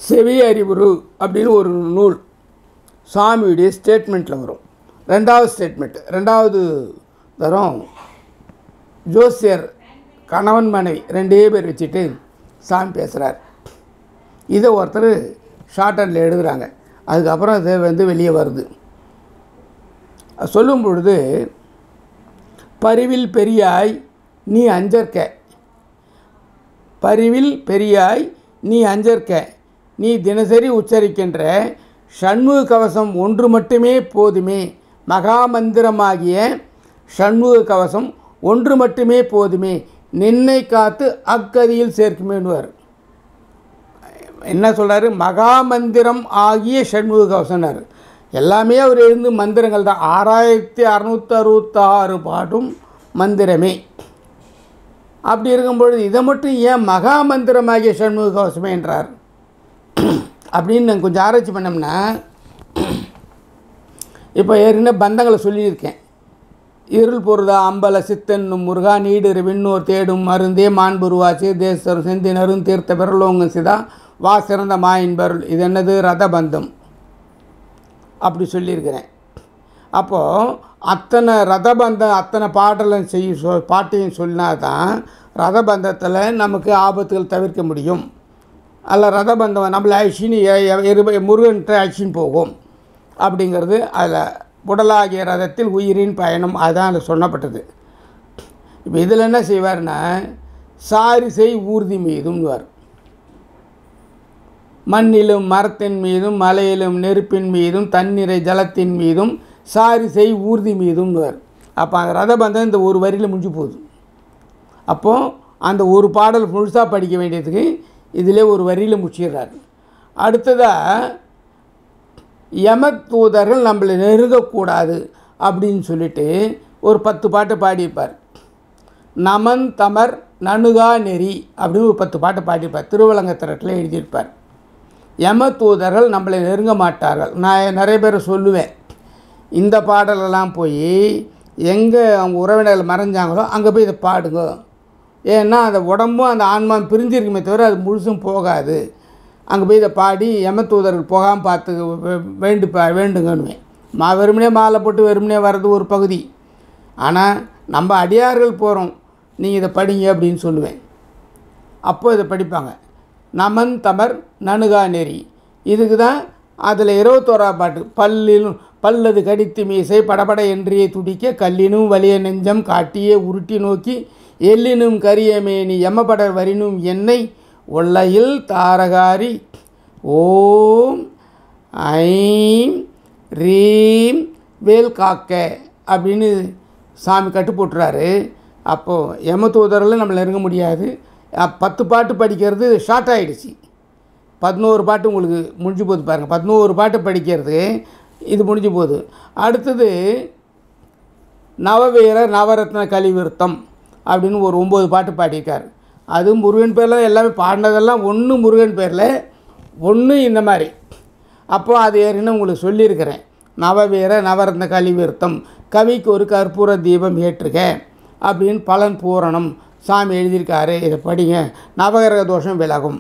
செவி அறிவுரு அப்படின்னு ஒரு நூல் சாமியுடைய ஸ்டேட்மெண்ட்டில் வரும். ரெண்டாவது தரம் ஜோசியர் கணவன் மனைவி 2 பேர் வச்சுட்டு சாமி பேசுகிறார். இதை ஒருத்தர் ஷார்ட் ஹேண்டில் எழுதுகிறாங்க. அதுக்கப்புறம் அது வெளியே வருது. சொல்லும் பொழுது, பரிவில் பெரியாய் நீ அஞ்சற்க, பரிவில் பெரியாய் நீ அஞ்சற்க, நீ தினசரி உச்சரிக்கின்ற ஷண்முக கவசம் ஒன்று மட்டுமே போதுமே, மகாமந்திரமாகிய ஷண்முக கவசம் ஒன்று மட்டுமே போதுமே, நின்னை காத்து அக்கதியில் சேர்க்குமேனுவார். என்ன சொல்கிறாரு? மகாமந்திரம் ஆகிய ஷண்முக கவசம்னார். எல்லாமே அவர் எழுந்து மந்திரங்கள் தான். 6666 பாட்டும் மந்திரமே. அப்படி இருக்கும்பொழுது இதை மட்டும் ஏன் மகாமந்திரமாகிய ஷண்முக கவசமே என்றார் அப்படின்னு நான் கொஞ்சம் ஆராய்ச்சி பண்ணோம்னா, இப்போ ஏற்கனவே பந்தங்களை சொல்லியிருக்கேன். இருள் பொருதா அம்பல சித்தன்னும் முருகா நீடு விண்ணோர் தேடும் மருந்தே மாண்புருவாச்சு தேசரும் செந்தினரும் தீர்த்த பெறலோங்க சிதா வா சிறந்த மாயின்பருள். இது என்னது? ரதபந்தம் அப்படி சொல்லியிருக்கிறேன். அப்போது அத்தனை ரதபந்தம் அத்தனை பாட்டையும் சொன்னால் தான் ரதபந்தத்தில் நமக்கு ஆபத்துகள் தவிர்க்க முடியும். அதில் ரதபந்தம் நம்மளை அழிச்சின்னு முருகன்கிட்ட அழிச்சின்னு போகும் அப்படிங்கிறது அதில் உடலாகிய ரதத்தில் உயிரின் பயணம் அதுதான் அதில் சொல்லப்பட்டது. இப்போ இதில் என்ன செய்வார்னா, சாரிசை ஊர்தி மீதும்வார். மண்ணிலும் மரத்தின் மீதும் மலையிலும் நெருப்பின் மீதும் தண்ணீரை ஜலத்தின் மீதும் சாரிசை ஊர்தி மீதும்வார். அப்போ அந்த ரதபந்தம் இந்த ஒரு வரியில் முடிஞ்சு போகுது. அப்போது அந்த ஒரு பாடல் முழுசாக படிக்க வேண்டியதுக்கு இதிலே ஒரு வரியில் முடிச்சிடுறாரு. அடுத்ததாக யமதூதர்கள் நம்மளை நெருங்கக்கூடாது அப்படின்னு சொல்லிட்டு ஒரு 10 பாட்டு பாடியிருப்பார். நமன் தமர் நணுகா நெறி அப்படின்னு ஒரு 10 பாட்டு பாடியிருப்பார். திருவலங்கத்திரட்டில் எழுதியிருப்பார். யம தூதர்கள் நம்மளை நெருங்க மாட்டார்கள். நான் நிறைய பேர் சொல்லுவேன், இந்த பாடலெல்லாம் போய் எங்கே அவங்க உறவினர்கள் மறைஞ்சாங்களோ அங்கே போய் இதை பாடுங்க. ஏன்னா அந்த உடம்பும் அந்த ஆன்மாவும் பிரிஞ்சிருக்குமே தவிர அது முழுசும் போகாது. அங்கே போய் இதை பாடி யம தூதர்கள் போகாமல் பார்த்து வேண்டுங்கன்னுவேன். வெறுமனே மாலை போட்டு வெறுமனே வர்றது ஒரு பகுதி. ஆனால் நம்ம அடியார்கள் போகிறோம், நீங்கள் இதை படிங்க அப்படின்னு சொல்லுவேன். அப்போது இதை படிப்பாங்க. நமன் தமர் நணுகா நெறி. இதுக்கு தான் அதில் 21ஆம் பாட்டு. பல்லது கடித்து மீசை படபட என்றியே துடிக்க கல்லினும் வலிய நெஞ்சம் காட்டியே உருட்டி நோக்கி எல்லினும் கரியமேனி எம்மபடர் வரினும் என்னை ஒல்லையில் தாரகாரி ஓம் ஐம் ரீம் வேல் காக்க அப்படின்னு சாமி கட்டு போட்டுறாரு. அப்போது யம தூதரில் நம்மளை நெருங்க முடியாது. 10 பாட்டு படிக்கிறது ஷார்ட் ஆகிடுச்சு. 11 பாட்டு உங்களுக்கு முடிஞ்சு போகுது பாருங்கள். 11 பாட்டு படிக்கிறது இது முடிஞ்சு போகுது. அடுத்தது நவவீரர் நவரத்ன கலிவிருத்தம் அப்படின்னு ஒரு 9 பாட்டு பாடியிருக்கார். அதுவும் முருகன் பேரில் எல்லாமே பாடினதெல்லாம் ஒன்று முருகன் பேரில், ஒன்று இந்த மாதிரி. அப்போது அது ஏறினா உங்களுக்கு சொல்லியிருக்கிறேன். நவவீர நவரத்ன கலிவிருத்தம் கவிக்கு ஒரு கற்பூர தீபம் ஏற்றுக அப்படின்னு பலன் பூரணம் சாமி எழுதியிருக்காரு. இதை படிங்க, நவகிரக தோஷம் விலகும்.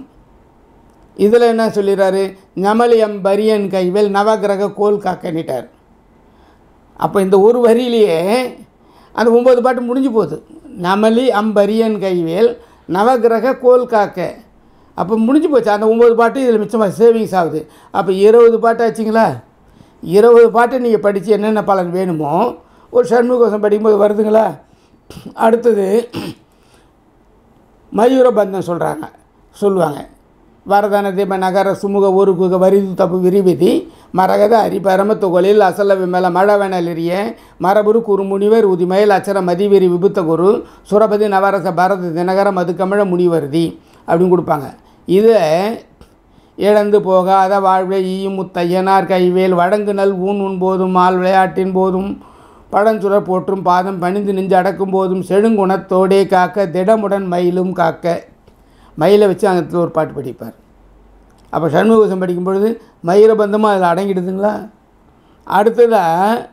இதில் என்ன சொல்லிடுறாரு? ஞமலியம் பரியன் கைவேல் நவகிரக கோல் காக்கனிட்டார். அப்போ இந்த ஒரு வரியிலேயே அந்த 9 பாட்டு முடிஞ்சு போகுது. நமலி அம்பரியன் கைவேல் நவகிரக கோல் காக்க. அப்போ முடிஞ்சு போச்சு அந்த 9 பாட்டு. இதில் மிச்சமாக சேவிங்ஸ் ஆகுது. அப்போ 20 பாட்டு ஆச்சுங்களா? 20 பாட்டு நீங்கள் படித்து என்னென்ன பலன் வேணுமோ ஒரு ஷண்முகோசம் படிக்கும்போது வருதுங்களா? அடுத்தது மயூரபந்தம் சொல்லுவாங்க. வரதன தீப நகர சுமுக ஒருகுக வரிது தப்பு விரிவிதி மரகத அரிபரம தொகலில் அசல விமல மழவனலிரிய மரபுரு குறுமுனிவர் உதிமயில் அச்சர மதிவெறி விபுத்த குரு சுரபதி நவரச பரத தினகர மதுக்கமிழ முனிவருதி அப்படின்னு கொடுப்பாங்க. இதை இழந்து போகாத வாழ்வை ஈயும் முத்தையனார் கைவேல் வழங்கு நல் ஊன் போதும் ஆள் விளையாட்டின் போதும் பழஞ்சுரர் போற்றும் பாதம் பணிந்து நெஞ்சு அடக்கும் போதும் செழுங்குணத்தோடே காக்க திடமுடன் மயிலும் காக்க. மயிலை வச்சு அங்கே ஒரு பாட்டு படிப்பார். அப்போ ஷண்முகோசம் படிக்கும் பொழுது மயூரபந்தமும் அதில் அடங்கிடுதுங்களா? அடுத்ததாக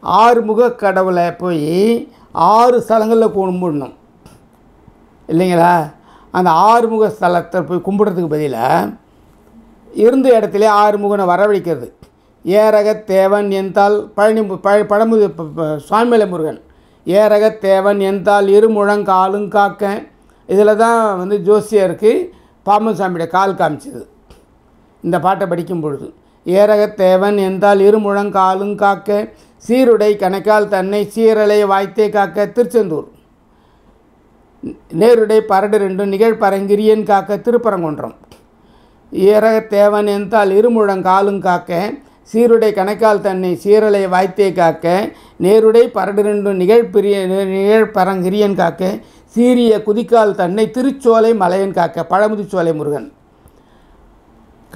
6 முக கடவுளை போய் 6 ஸ்தலங்களில் கும்பிடணும் இல்லைங்களா? அந்த ஆறுமுக ஸ்தலத்தை போய் கும்பிட்றதுக்கு பதிலாக இருந்த இடத்துல ஆறுமுகனை வரவழைக்கிறது. ஏரகத் தேவன் எந்தால் பழமுதி சுவாமிமலை முருகன் ஏரகத் தேவன் எந்தால் இருமுழங்காலும் காக்க. இதில் தான் வந்து ஜோசியருக்கு பாம்பன் சாமியோட கால் காமிச்சது இந்த பாட்டை படிக்கும் பொழுது. ஏரகத் தேவன் எந்தால் இருமுழங்காலும் காக்க சீருடை கணக்கால் தன்னை சீரலை வாய்த்தே காக்க. திருச்செந்தூர். நேருடை பரடு ரெண்டும் நிகழ்பரங்கிரியன் காக்க. திருப்பரங்குன்றம். ஏரகத் தேவன் எந்தால் இருமுழங்காலும் காக்க சீருடை கணக்கால் தன்னை சீரலை வாய்த்தே காக்க. நேருடை பரடு ரெண்டும் நிகழ்பரங்கிரியன் காக்க. சீரிய குதிக்கால் தன்னை திருச்சோலை மலையன் காக்க. பழமுதிர்ச்சோலை முருகன்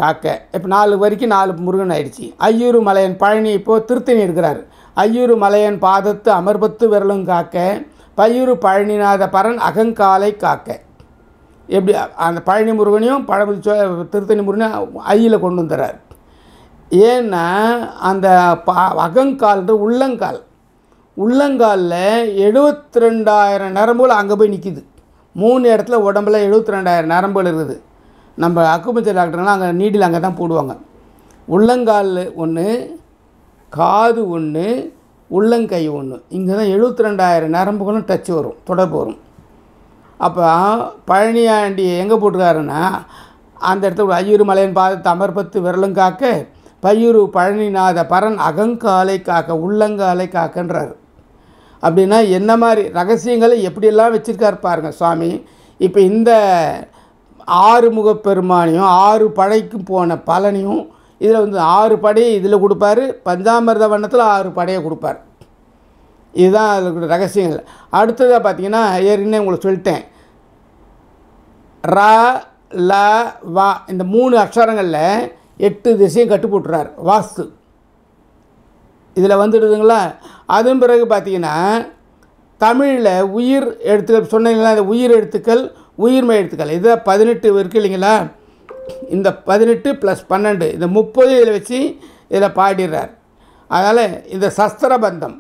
காக்க. இப்போ 4 வரைக்கும் 4 முருகன் ஆயிடுச்சு. ஐயூறு மலையன் பழனி இப்போது திருத்தணி இருக்கிறார். ஐயூறு மலையன் பாதத்து அமர்பத்து விரலும் காக்க. பையூறு பழனிநாத பரன் அகங்காலை காக்க. எப்படி அந்த பழனி முருகனையும் திருத்தணி முருகனையும் ஐயில் கொண்டு வந்துடுறார். ஏன்னா அந்த அகங்கால்ன்ற உள்ளங்காலில் 72,000 நரம்புகள் அங்கே போய் நிற்கிது. 3 இடத்துல உடம்புல 72,000 நரம்புகள் இருக்குது. நம்ம அக்குபஞ்சர் டாக்டர்லாம் அங்கே நீடில் அங்கே தான் போடுவாங்க. உள்ளங்கால் ஒன்று, காது ஒன்று, உள்ளங்கை ஒன்று. இங்கே தான் 72,000 நரம்புகளும் டச் வரும், தொடர்பு வரும். அப்போ பழனியாண்டி எங்கே போட்டிருக்காருன்னா அந்த இடத்துல ஐயூறு மலையன் பாதத்தை அமர்பத்து விரலும் காக்க. பையூறு பழனிநாத பரன் அகங்காலை காக்க. உள்ளங்காலை காக்கன்றார். அப்படின்னா என்ன மாதிரி ரகசியங்களை எப்படியெல்லாம் வச்சுருக்காரு பாருங்கள் சுவாமி. இப்போ இந்த ஆறுமுக பெருமானையும் 6 படைக்கு போன பலனையும் இதில் வந்து 6 படையை இதில் கொடுப்பார். பஞ்சாமிர்த வண்ணத்தில் 6 படையை கொடுப்பார். இதுதான் அதில் ரகசியங்கள். அடுத்ததாக பார்த்தீங்கன்னா ஏற்கனவே உங்களுக்கு சொல்லிட்டேன். ர ல வா இந்த 3 அக்ஷரங்களில் 8 திசையும் கட்டு போட்டுறார் வாஸ்து. இதில் வந்துடுதுங்களா. அதன் பிறகு பார்த்தீங்கன்னா தமிழில் உயிர் எழுத்துக்கள் சொன்னீங்களா, இந்த உயிர் எழுத்துக்கள் உயிர்மை எழுத்துக்கள் இதை 18 இருக்குது இல்லைங்களா. இந்த 18 + 12 இந்த 30 இதில் வச்சு இதில் பாடிடுறார். அதனால் இந்த சஸ்திரபந்தம்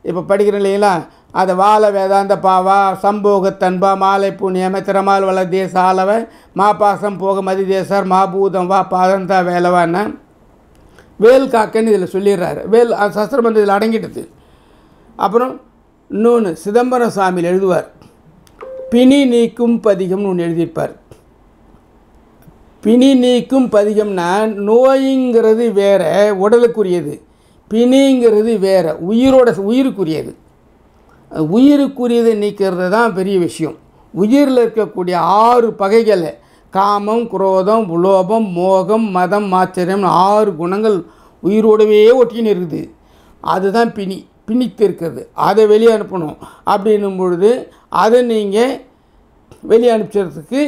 இப்போ படிக்கிறோம் இல்லைங்களா. அதை வாழ வேதாந்த பாவா சம்போகத்தன்பா மாலை புண்ணியம திறமால் வள தேச ஆளவ மா பாசம் போக மதி தேசார் மா பூதம் வா பாதந்தா வேலவான்னா வேல் காக்கன்னு இதில் சொல்லிடுறாரு. வேல் சஸ்திரபந்தம் இதில் அடங்கிடுது. அப்புறம் இன்னொன்று சிதம்பரம் சாமியில் எழுதுவார். பிணி நீக்கும் பதிகம்னு ஒன்று எழுதியிருப்பார். பிணி நீக்கும் பதிகம்னா நோய்ங்கிறது வேறு, உடலுக்குரியது. பிணிங்கிறது வேறு, உயிருக்குரியது. உயிருக்குரியதை நீக்கிறது தான் பெரிய விஷயம். உயிரில் இருக்கக்கூடிய 6 பகைகளை காமம் குரோதம் உலோபம் மோகம் மதம் ஆச்சரியம் 6 குணங்கள் உயிரோடவே ஒட்டின்னு இருக்குது. அதுதான் பிணித்து இருக்கிறது. அதை வெளியே அனுப்பணும். அப்படின்னும் பொழுது அதை நீங்கள் வெளியே அனுப்பிச்சதுக்கு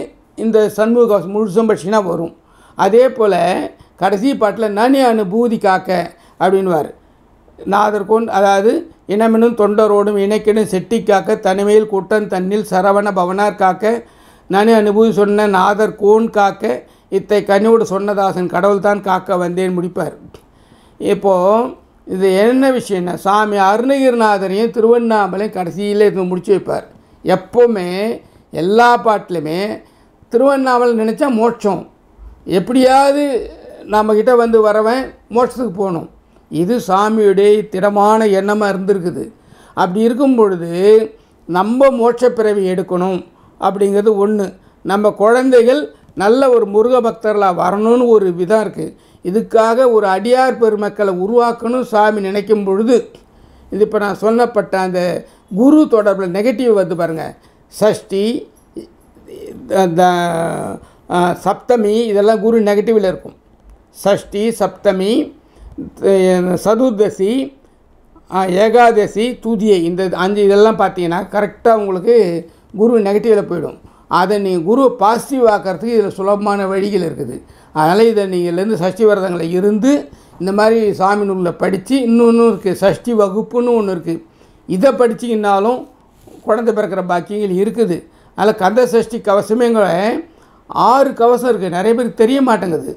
இந்த சண்முக கவசம் முழுசும் படிச்சிங்கன்னா வரும். அதே போல் கடைசி பாட்டில் நனி அனுபூதி காக்க அப்படின்வார். நாதர்கோன் அதாவது இனமெனும் தொண்டரோடும் இணைக்கெனும் செட்டி காக்க தனிமையில் கூட்டம் தன்னில் சரவண பவனார் காக்க நனி அனுபூதி சொன்ன நாதர்கோன் காக்க இத்தை கனியோடு சொன்னதாசன் கடவுள் தான் காக்க வந்தேன் முடிப்பார். இப்போது இது என்ன விஷயம்னா சாமி அருணகிரிநாதரையும் திருவண்ணாமலையும் கடைசியில் இது முடிச்சு வைப்பார். எப்போவுமே எல்லா பாட்டிலுமே திருவண்ணாமலை நினச்சா மோட்சம், எப்படியாவது நம்மக்கிட்ட வந்து வரவன் மோட்சத்துக்கு போகணும். இது சாமியுடைய திடமான எண்ணமாக இருந்திருக்குது. அப்படி இருக்கும் பொழுது நம்ம மோட்ச பிறவி எடுக்கணும் அப்படிங்கிறது ஒன்று. நம்ம குழந்தைகள் நல்ல ஒரு முருக பக்தர்களாக வரணும்னு ஒரு விதம் இருக்குது. இதுக்காக ஒரு அடியார் பெருமக்களை உருவாக்கணும் சாமி நினைக்கும் பொழுது இது இப்போ நான் சொல்லப்பட்ட அந்த குரு தொடர்பில் நெகட்டிவ் வந்து பாருங்கள். சஷ்டி சப்தமி இதெல்லாம் குரு நெகட்டிவில் இருக்கும். சஷ்டி சப்தமி சதுர்தசி ஏகாதசி துதியை இந்த 5 இதெல்லாம் பார்த்தீங்கன்னா கரெக்டாக உங்களுக்கு குரு நெகட்டிவில் போயிடும். அதை நீங்கள் குரு பாசிட்டிவ் ஆக்கிறதுக்கு இதில் சுலபமான வழிகள் இருக்குது. அதனால் இதை நீங்கள்லேருந்து சஷ்டி விரதங்களை இருந்து இந்த மாதிரி சாமி நூலில் படித்து இன்னொன்று இருக்குது சஷ்டி வகுப்புன்னு ஒன்று இருக்குது. இதை படிச்சிங்கன்னாலும் குழந்தை பிறக்கிற பாக்கியங்கள் இருக்குது. அதில் கந்த சஷ்டி கவசமேங்கிற 6 கவசம் இருக்குது. நிறைய பேருக்கு தெரிய மாட்டேங்குது.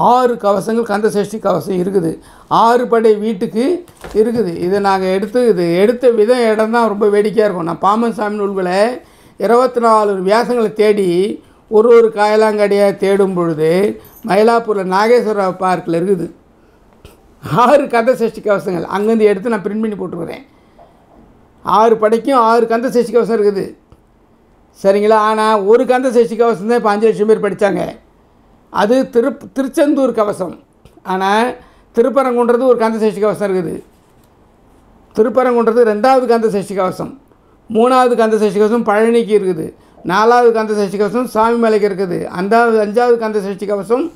6 கவசங்கள் கந்த சஷ்டி கவசம் இருக்குது. 6 படை வீட்டுக்கு இருக்குது. இதை நாங்கள் எடுத்த விதம் இடம் தான் ரொம்ப வேடிக்கையாக இருக்கும். நான் பாம்பன் சாமி நூல்களை 24 வியாசங்களை தேடி ஒரு காயலாங்கடியாக தேடும் பொழுது மயிலாப்பூரில் நாகேஸ்வர பார்க்கில் இருக்குது 6 கந்த சஷ்டி கவசங்கள். அங்கேருந்து எடுத்து நான் பிரிண்ட் பண்ணி போட்டுருக்கிறேன். 6 படைக்கும் 6 கந்த சஷ்டி கவசம் இருக்குது, சரிங்களா? ஆனால் ஒரு கந்த சஷ்டி கவசம் தான் இப்போ 5 லட்சம் பேர் படித்தாங்க. அது திருச்செந்தூர் கவசம். ஆனால் திருப்பரங்குன்றது ஒரு கந்த சஷ்டி கவசம் இருக்குது. திருப்பரங்குன்றது 2வது கந்த சஷ்டி கவசம், 3வது கந்த சஷ்டி கவசம் பழனிக்கு இருக்குது, 4வது கந்த சஷ்டி கவசம் சாமிமலைக்கு இருக்குது, 5வது கந்த சஷ்டி கவசம்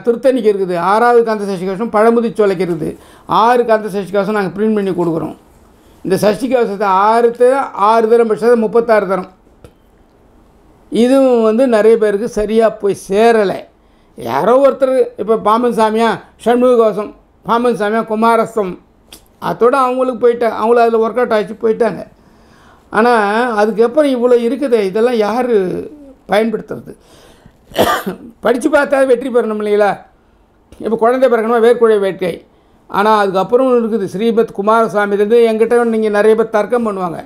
திருத்தணிக்கு இருக்குது, 6வது கந்த சஷ்டி கவசம் பழமுதிர்ச்சோலைக்கு இருக்குது. 6 கந்த சஷ்டி கவசம் நாங்கள் பிரிண்ட் பண்ணி கொடுக்குறோம். இந்த சஷ்டி கவசத்தை 6 தரம் படித்தது 36 தரம். இதுவும் நிறைய பேருக்கு சரியாக போய் சேரலை. யாரோ ஒருத்தர் இப்போ பாம்பன் சாமியா ஷண்முக கவசம், பாம்பன் சாமியா குமாரஸ்தம், அதோடு அவங்களுக்கு போயிட்டாங்க, அவங்களும் அதில் ஒர்க் அவுட் ஆகிடுச்சு போயிட்டாங்க. ஆனால் அதுக்கப்புறம் இவ்வளோ இருக்குது, இதெல்லாம் யார் பயன்படுத்துறது? படித்து பார்த்தா வெற்றி பெறணும் இல்லைங்களா? இப்போ குழந்தை பிறக்கணுமா வேர்க்குழை வேட்கை. ஆனால் அதுக்கப்புறம் இருக்குது ஸ்ரீமத் குமாரசாமிலேருந்து என்கிட்ட நீங்கள் நிறைய பேர் தர்க்கம் பண்ணுவாங்க.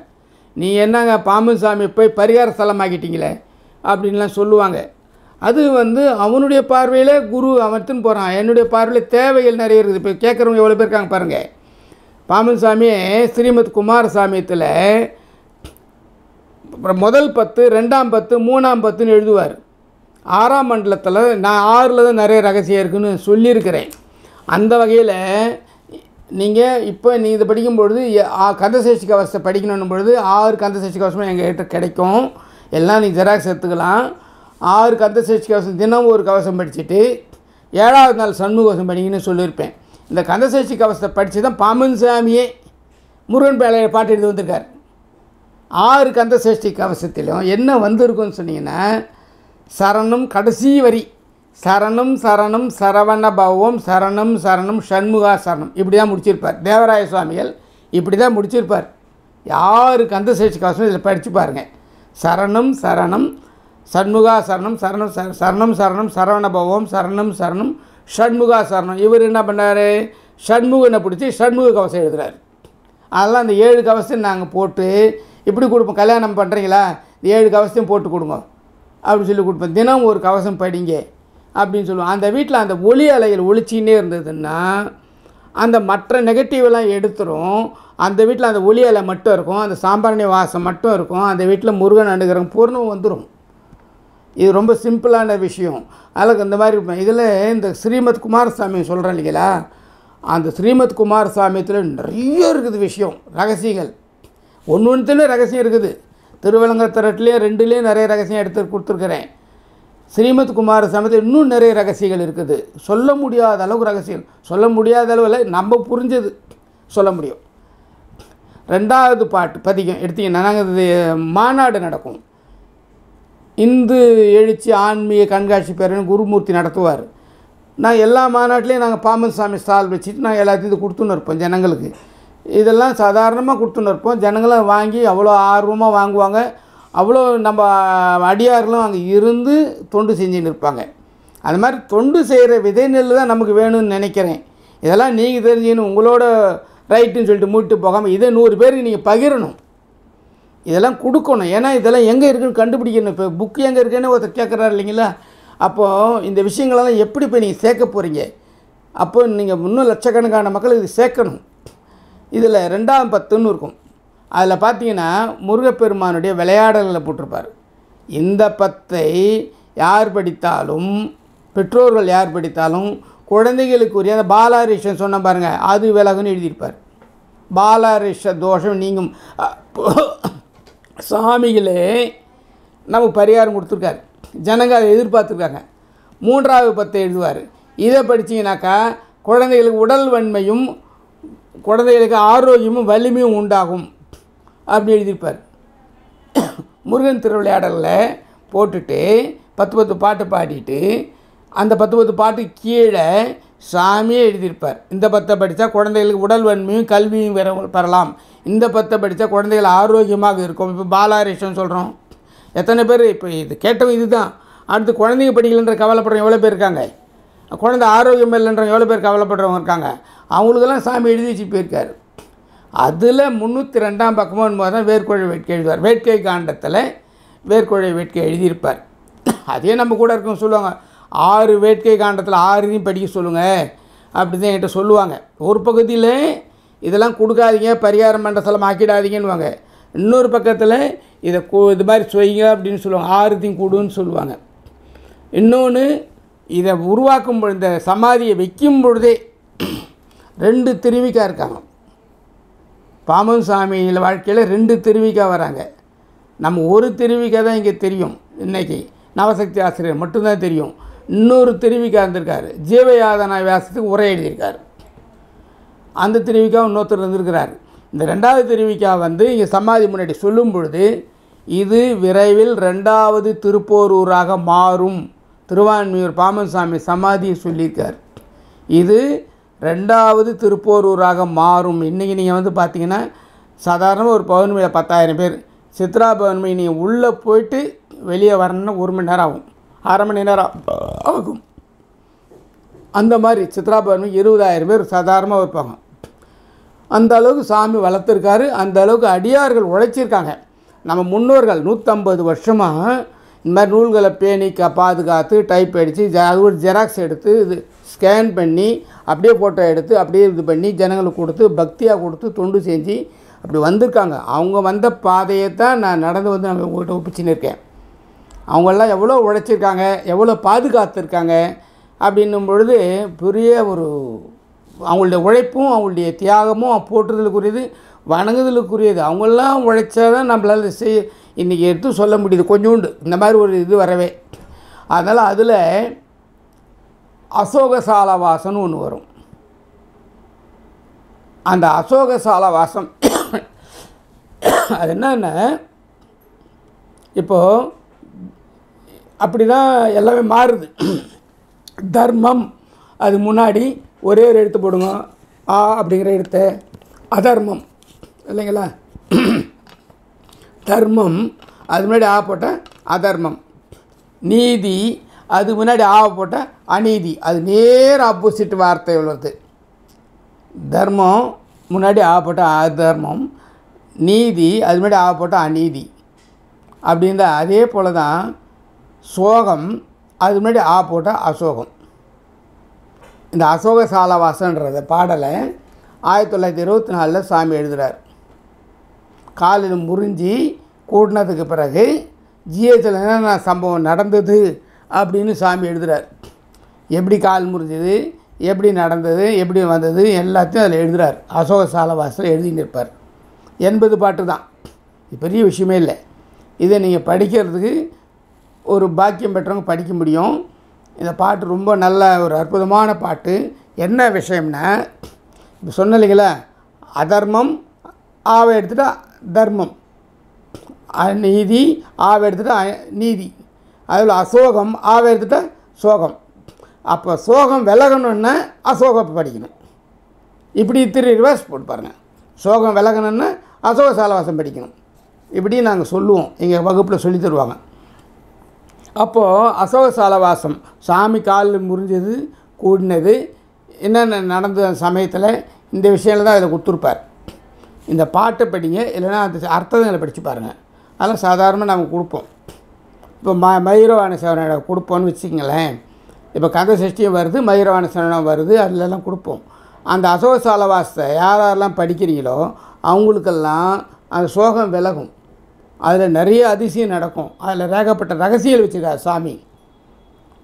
நீ என்னங்க பாம்பன் சாமி போய் பரிகார ஸ்தலமாக்கிட்டீங்களே அப்படின்லாம் சொல்லுவாங்க. அது அவனுடைய பார்வையில் குரு அமர்த்துன்னு போகிறான். என்னுடைய பார்வையில் தேவைகள் நிறைய இருக்குது. இப்போ கேட்குறவங்க எவ்வளோ பேர் இருக்காங்க பாருங்கள். பாம்பன் சாமி ஸ்ரீமத் குமாரசாமியத்தில் முதல் 10, 2ஆம் 10, 3ஆம் 10ன்னு எழுதுவார். 6ஆம் மண்டலத்தில் நான் 6ல் தான் நிறைய ரகசியம் இருக்குதுன்னு சொல்லியிருக்கிறேன். அந்த வகையில் நீங்கள் இப்போ இதை படிக்கும்பொழுது கந்தசஷ்டி கவசத்தை படிக்கணும் பொழுது 6 கந்தசஷ்டி கவசமும் எங்கள்கிட்ட கிடைக்கும். எல்லாம் நீங்கள் ஜெராக்ஸ் எடுத்துக்கலாம். 6 கந்தசஷ்டி கவசம் தினம் ஒரு கவசம் படிச்சுட்டு 7வது நாள் சண்முக கவசம் படிக்கணும்னு சொல்லியிருப்பேன். இந்த கந்தசஷ்டி கவசத்தை படித்து தான் பாம்பன் சாமியே முருகன் பேழையை பாட்டு எழுதி வந்திருக்கார். 6 கந்தசஷ்டி கவசத்திலும் என்ன வந்திருக்குன்னு சொன்னீங்கன்னா, சரணம் கடைசி வரி சரணம் சரணம் சரவண பவம் சரணம் சரணம் ஷண்முகா சரணம் இப்படி தான் முடிச்சிருப்பார். தேவராய சுவாமிகள் இப்படி தான் முடிச்சிருப்பார். 6 கந்தசஷ்டி கவசம் இதில் படித்து பாருங்கள். சரணம் சரணம் ஷண்முகா சரணம் சரணம் சரணம் சரணம் சரவண பவம் சரணம் சரணம் ஷண்முகா சரணம். இவர் என்ன பண்ணார், ஷண்முகனை பிடிச்சி ஷண்முக கவசம் எழுதுகிறார். அதெல்லாம் அந்த 7 கவசத்தையும் நாங்கள் போட்டு இப்படி கொடுப்போம். கல்யாணம் பண்ணுறீங்களா, இந்த 7 கவசத்தையும் போட்டு கொடுங்க அப்படின்னு சொல்லி கொடுப்போம். தினம் ஒரு கவசம் படிங்க அப்படின்னு சொல்லுவோம். அந்த வீட்டில் அந்த ஒளி அலைகள் ஒளிச்சின்னே இருந்ததுன்னா அந்த மற்ற நெகட்டிவெல்லாம் எடுத்துரும். அந்த வீட்டில் அந்த ஒளி அலை மட்டும் இருக்கும், அந்த சாம்பிராணி வாசம் மட்டும் இருக்கும். அந்த வீட்டில் முருகன் அனுகிரகம் பூர்ணம் வந்துடும். இது ரொம்ப சிம்பிளான விஷயம். அதில் இந்த மாதிரி இதில் இந்த ஸ்ரீமத் குமாரசாமி சொல்கிறேன் இல்லைங்களா, அந்த ஸ்ரீமத் குமாரசாமியத்தில் நிறைய இருக்குது விஷயம், ரகசியங்கள். ஒன்றுலேயும் ரகசியம் இருக்குது. திருவலங்கத்திரட்டுலேயும் 2லேயும் நிறைய ரகசியம் எடுத்து கொடுத்துருக்குறேன். ஸ்ரீமத் குமாரசாமியத்தில் இன்னும் நிறைய ரகசியங்கள் இருக்குது. சொல்ல முடியாத அளவுக்கு ரகசியம், சொல்ல முடியாத அளவில் நம்ம புரிஞ்சது சொல்ல முடியும். 2வது பாட்டு பதிகம் எடுத்திங்கன்னா நாங்கள் இது மாநாடு நடக்கும். இந்து எழுச்சி ஆன்மீக கண்காட்சி பேரன்னு குருமூர்த்தி நடத்துவார். நான் எல்லா மாநாட்டிலையும் நாங்கள் பாம்பன் சாமி ஸ்டால் வச்சுட்டு நாங்கள் எல்லாத்தையும் இது கொடுத்துன்னு இருப்போம் ஜனங்களுக்கு. இதெல்லாம் சாதாரணமாக கொடுத்துன்னு இருப்போம். ஜனங்களும் வாங்கி அவ்வளோ ஆர்வமாக வாங்குவாங்க. அவ்வளோ நம்ம அடியார்களும் அங்கே இருந்து தொண்டு செஞ்சுன்னு இருப்பாங்க. அது மாதிரி தொண்டு செய்கிற விதை நெல் தான் நமக்கு வேணும்னு நினைக்கிறேன். இதெல்லாம் நீங்கள் தெரிஞ்சுக்கணும். உங்களோட ரைட்டுன்னு சொல்லிட்டு மூட்டு போகாமல் இதை 100 பேருக்கு நீங்கள் பகிரணும். இதெல்லாம் கொடுக்கணும். ஏன்னா இதெல்லாம் எங்கே இருக்குதுன்னு கண்டுபிடிக்கணும். இப்போ புக்கு எங்கே இருக்குன்னு ஒருத்தர் கேட்குறாரு இல்லைங்களா, அப்போது இந்த விஷயங்களெல்லாம் எப்படி போய் நீங்கள் சேர்க்க போகிறீங்க? அப்போ நீங்கள் இன்னும் லட்சக்கணக்கான மக்கள் இது சேர்க்கணும். இதில் 2ஆம் 10ன்னு இருக்கும். அதில் பார்த்தீங்கன்னா முருகப்பெருமானுடைய விளையாடல்களை போட்டிருப்பார். இந்த 10ஐ யார் படித்தாலும், பெற்றோர்கள் யார் படித்தாலும் குழந்தைகளுக்குரிய அந்த பாலாரிஷன் சொன்ன பாருங்கள், அது விலகுன்னு எழுதியிருப்பார். பாலாரிஷ தோஷம் நீங்கும். சாமிகளே நமக்கு பரிகாரம் கொடுத்துருக்காரு. ஜனங்க அதை எதிர்பார்த்துருக்காங்க. 3வது 10 எழுதுவார். இதை படித்தீங்கன்னாக்கா குழந்தைகளுக்கு உடல் வன்மையும் குழந்தைகளுக்கு ஆரோக்கியமும் வலிமையும் உண்டாகும் அப்படி எழுதியிருப்பார். முருகன் திருவிளையாடலில் போட்டுட்டு 10 பாட்டு பாடிட்டு அந்த 10 பாட்டு கீழே சாமியே எழுதியிருப்பார். இந்த 10 படித்தா குழந்தைகளுக்கு உடல் வன்மையும் கல்வியும் பெறலாம், இந்த 10 படித்தா குழந்தைகள் ஆரோக்கியமாக இருக்கும். இப்போ பாலாரிஷன் சொல்கிறோம். எத்தனை பேர் இப்போ இது கேட்டவங்க இது தான். அடுத்து குழந்தைங்க படிக்கலைன்ற கவலைப்படுறவங்க எவ்வளோ பேர் இருக்காங்க, குழந்தை ஆரோக்கியம் இல்லைன்றவங்க எவ்வளோ பேர் கவலைப்படுறவங்க இருக்காங்க. அவங்களுக்கெல்லாம் சாமி எழுதி வச்சு போயிருக்காரு. அதில் 302ஆம் பக்கமும் என்பது தான் வேர்க்கொழை வேட்கை எழுதுவார். வேட்கை காண்டத்தில் வேர்க்கொழை வேட்கை எழுதியிருப்பார். அதே நம்ம கூட இருக்குன்னு சொல்லுவாங்க, 6 வேட்கை காண்டத்தில் 6 படிக்க சொல்லுங்கள் அப்படி தான் என்கிட்ட சொல்லுவாங்க. ஒரு பகுதியில் இதெல்லாம் கொடுக்காதீங்க, பரிகாரம் மண்டலம் ஆக்கிடாதீங்கன்னுவாங்க. இன்னொரு பக்கத்தில் இதை இது மாதிரி செய்யுங்க அப்படின்னு சொல்லுவாங்க, 6 கொடுன்னு சொல்லுவாங்க. இன்னொன்று இதை உருவாக்கும் பொழுது, இந்த சமாதியை வைக்கும் பொழுதே 2 திருவிக்கா இருக்காங்க. பாமன் சாமியில் வாழ்க்கையில் 2 திருவிக்கா வராங்க. நம்ம ஒரு திருவிக்கா தான் இங்கே தெரியும், இன்றைக்கி நவசக்தி ஆசிரியர் மட்டும்தான் தெரியும். இன்னொரு திருவிக்கா இருந்திருக்காரு, ஜீவயாதனா வியாசத்துக்கு உரை எழுதியிருக்கார். அந்த திருவிக்கா இன்னொருத்தர் இருந்திருக்கிறார். இந்த 2வது திருவிக்கா இங்கே சமாதி முன்னாடி சொல்லும் பொழுது, இது விரைவில் 2வது திருப்போரூராக மாறும், திருவான்மியூர் பாமன் சாமி சமாதியை சொல்லியிருக்கார். இது 2வது திருப்போரூராக மாறும். இன்றைக்கி நீங்கள் பார்த்தீங்கன்னா சாதாரண ஒரு பௌர்ணமியில் 10,000 பேர், சித்ரா பௌர்ணமி நீங்கள் உள்ளே போயிட்டு வெளியே வரணுன்னா 1 மணி நேரம் ஆகும், 1/2 மணி நேரம் ஆகும். அந்த மாதிரி சித்ரா பௌர்ணமி 20,000 பேர் சாதாரணமாக வைப்பாங்க. அந்த அளவுக்கு சாமி வளர்த்துருக்காரு, அந்த அளவுக்கு அடியார்கள் உழைச்சிருக்காங்க. நம்ம முன்னோர்கள் 150 வருஷமாக இந்த மாதிரி நூல்களை பேணி பாதுகாத்து டைப் அடித்து அது ஒரு ஜெராக்ஸ் எடுத்து இது ஸ்கேன் பண்ணி அப்படியே ஃபோட்டோ எடுத்து அப்படியே இது பண்ணி ஜனங்களுக்கு கொடுத்து பக்தியாக கொடுத்து தொண்டு செஞ்சு அப்படி வந்திருக்காங்க. அவங்க வந்த பாதையை தான் நான் நடந்து வந்து நம்ம உங்கள்கிட்ட ஒப்பிச்சுன்னு இருக்கேன். அவங்கெல்லாம் எவ்வளோ உழைச்சிருக்காங்க, எவ்வளோ பாதுகாத்துருக்காங்க அப்படின்னும் பொழுது பெரிய ஒரு அவங்களுடைய உழைப்பும் அவங்களுடைய தியாகமும் போற்றுதலுக்குரியது, வணங்குதலுக்குரியது. அவங்களாம் உழைச்சா தான் நம்மளால் இன்றைக்கி எடுத்து சொல்ல முடியுது. கொஞ்சோண்டு இந்த மாதிரி ஒரு இது வரவே. அதனால் அதில் அசோகசால வாசம்னு ஒன்று வரும். அந்த அசோகசால வாசம் அது என்னன்னா, இப்போது அப்படி தான் எல்லாமே மாறுது. தர்மம் அது முன்னாடி ஒரே ஒரு எழுத்து போடுங்க, ஆ அப்படிங்கிற எழுத்து. அதர்மம் இல்லைங்களா, தர்மம் அது முன்னாடி ஆ போட்டால் அதர்மம். நீதி அது முன்னாடி ஆ போட்டால் அநீதி. அது நேர் ஆப்போசிட் வார்த்தை உள்ளது. தர்மம் முன்னாடி ஆ போட்டால் அதர்மம், நீதி அது முன்னாடி ஆ போட்டால் அநீதி. அப்படின்ற அதே போல் தான் சோகம் அது முன்னாடி ஆ போட்டால் அசோகம். இந்த அசோகசாலவாசன்றத பாடலை 1924 சாமி எழுதுகிறார். காலில் முறிஞ்சி கூட்டினதுக்கு பிறகு ஜிஹெச்சில் என்னென்ன சம்பவம் நடந்தது அப்படின்னு சாமி எழுதுகிறார். எப்படி கால் முறிஞ்சது, எப்படி நடந்தது, எப்படி வந்தது எல்லாத்தையும் அதில் எழுதுகிறார். அசோகசாலவாசல் எழுதின்னு இருப்பார். 80 பாட்டு தான், இது பெரிய விஷயமே இல்லை. இதை நீங்கள் படிக்கிறதுக்கு ஒரு பாக்கியம் பெற்றவங்க படிக்க முடியும். இந்த பாட்டு ரொம்ப நல்ல ஒரு அற்புதமான பாட்டு. என்ன விஷயம்னா, இப்போ சொன்னீங்களா, அதர்மம் ஆவை எடுத்துகிட்டா தர்மம், அநீதி ஆவை எடுத்துகிட்டா நீதி, அதில் அசோகம் ஆவை எடுத்துகிட்டா சோகம். அப்போ சோகம் விலகணுன்னா அசோகம் படிக்கணும். இப்படி ரிவர்ஸ் போட்டு பாருங்கள். சோகம் விலகணுன்னா அசோகசாலவாசம் படிக்கணும். இப்படி நாங்கள் சொல்லுவோம், எங்கள் வகுப்பில் சொல்லி தருவாங்க. அப்போது அசோகசாலவாசம் சாமி காலில் முறிஞ்சது கூடினது என்னென்ன நடந்த சமயத்தில் இந்த விஷயங்கள் தான் இதில் கொடுத்துருப்பார். இந்த பாட்டை படிங்க, இல்லைன்னா அந்த அர்த்தங்களை படித்து பாருங்கள். அதெல்லாம் சாதாரணமாக நாங்கள் கொடுப்போம். இப்போ மயூரவாணி சரணம் கொடுப்போன்னு வச்சுக்கங்களேன். இப்போ கந்த சஷ்டியும் வருது, மயூரவாணி சரணம் வருது, அதிலெல்லாம் கொடுப்போம். அந்த அசோகசாலவாசத்தை யாரெல்லாம் படிக்கிறீங்களோ அவங்களுக்கெல்லாம் அந்த சோகம் விலகும். அதில் நிறைய அதிசயம் நடக்கும். அதில் ஏகப்பட்ட ரகசியங்கள் வச்சுருக்கார் சாமி.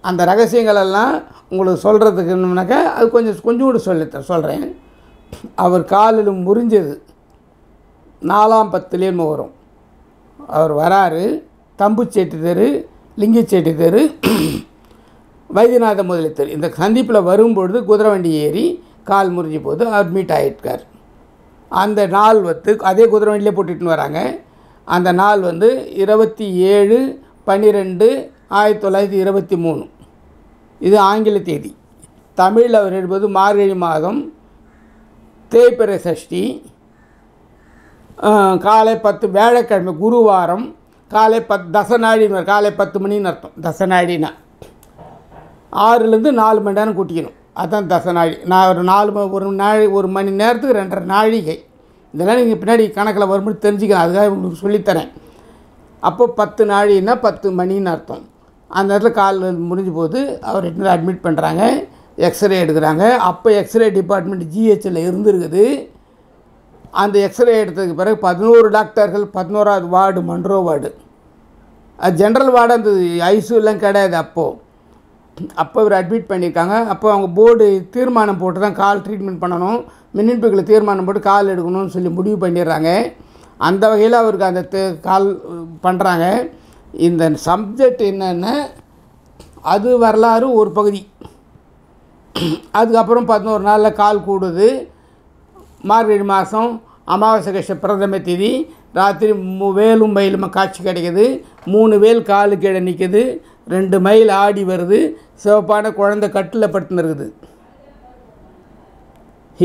அந்த ரகசியங்களெல்லாம் உங்களுக்கு சொல்கிறதுக்குன்னாக்கா அது கொஞ்சம் கூட சொல்கிறேன். அவர் காலில் முறிஞ்சது 4ஆம் பத்துலேயும் வரும். அவர் வராரு, தம்புச்செட்டி தெரு, லிங்கிச்செட்டி தெரு, வைத்தியநாத முதலி தெரு, இந்த சந்திப்பில் வரும்பொழுது குதிரை வண்டி ஏறி கால் முறிஞ்ச போது அட்மிட் ஆகிட்டார். அந்த நாள் அதே குதிரை வண்டியிலே போட்டுட்டுன்னு வராங்க. அந்த நாள் 27/12/1923. இது ஆங்கில தேதி. தமிழில் அவர் எழுதுவது மார்கழி மாதம் தேய்பிறை சஷ்டி, காலை 10 வியாழக்கிழமை குருவாரம், காலை 10 தசநாடின்னு, காலை 10 மணின்னு அர்த்தம். தசநாடினா 6லேருந்து 4 மணி நேரம் கூட்டிக்கணும், அதுதான் தசநாடி. நான் ஒரு 4 ஒரு மணி நேரத்துக்கு 2.5 நாழிகை இதெல்லாம் நீங்கள் பின்னாடி கணக்கில் வரும்போது தெரிஞ்சுக்கலாம், அதுக்காக உங்களுக்கு சொல்லித்தரேன். அப்போ 10 நாழின்னா 10 மணின்னு அர்த்தம். அந்த இடத்துல கால் முடிஞ்ச போது அவர் ரெண்டு அட்மிட் பண்ணுறாங்க, எக்ஸ்ரே எடுக்கிறாங்க. அப்போ எக்ஸ்ரே டிபார்ட்மெண்ட் ஜிஹெச்சில் இருந்துருக்குது. அந்த எக்ஸ்ரே எடுத்ததுக்கு பிறகு 11 டாக்டர்கள், 11வது வார்டு மன்ரோ வார்டு, அது ஜென்ரல் வார்டு, அந்த ஐசியூலாம் கிடையாது. அப்போ இவர் அட்மிட் பண்ணியிருக்காங்க. அப்போ அவங்க போர்டு தீர்மானம் போட்டு தான் கால் ட்ரீட்மெண்ட் பண்ணணும், மின்னின்பிகளை தீர்மானம் போட்டு கால் எடுக்கணும்னு சொல்லி முடிவு பண்ணிடுறாங்க. அந்த வகையில் அவருக்கு அந்த கால் பண்ணுறாங்க. இந்த சப்ஜெக்ட் என்னென்னா அது வரலாறு ஒரு பகுதி. அதுக்கப்புறம் 11 நாளில் கால் கூடுது. மார்கழி மாதம் அமாவாசை கஷ்ட பிரதம தேதி ராத்திரி வேலும் மயிலுமா காட்சி கிடைக்கிது. 3 வேல் காலு கீழே நிற்கிது, 2 மைல் ஆடி வருது, சிவப்பான குழந்தை கட்டில் பட்டுன்னு இருக்குது.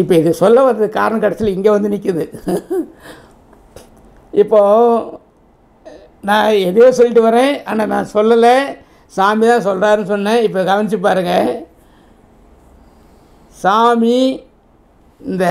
இப்போ இது சொல்ல வர்றது காரணம் கடைசியில் இங்கே வந்து நிற்கிது. இப்போது நான் எதையோ சொல்லிட்டு வரேன், ஆனால் நான் சொல்லலை, சாமி தான் சொல்கிறாருன்னு சொன்னேன். இப்போ கவனித்து பாருங்கள். சாமி இந்த